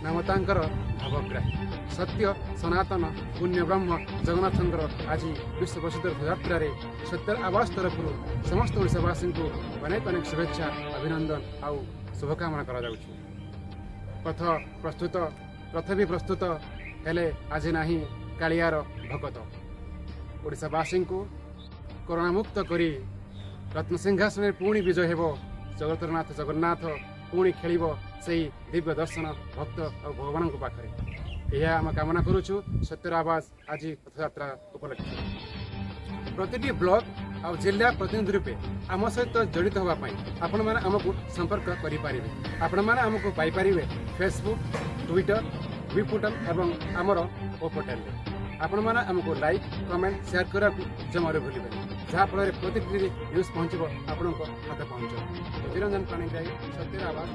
नाम तांकर भावग्राही सत्य सनातन पुण्य ब्रह्म जगन्नाथंकर आज विश्व प्रसिद्ध रथयात्रा सत्यर आवास तरफ समस्त ओडिशावासी को अनेक अनेक शुभेच्छा अभिनंदन आउ शुभकामना करा जाउछि। रथ भी प्रस्तुत हेले आज नाही कालियार भगत ओडिशावासी को कोरोना मुक्त करी रत्नसिंहासन पुणी विजय हेबो जगतरनाथ जगन्नाथ पुणी खेलिब से दिव्य दर्शन भक्त और भगवान पाखे यह आम कामना करुचु सत्यर आवास आज रथयात्रा उपलक्षे प्रति ब्लॉक और जिला प्रतिनिधि रूपे आम सहित जड़ित होगापी आपण मैंने आमको संपर्क करें आपण मैंने आमको पाइपर फेसबुक ट्विटर विपुटन एवं आमर ओ पोर्टाल आपण मैंने आमको लाइक कमेंट शेयर करने को जमार भूलें जहाँफल प्रतिनिधि न्यूज पहुँचब आपण हाथ पहुँच। निरंजन पाणिग्राही सत्यर आवास।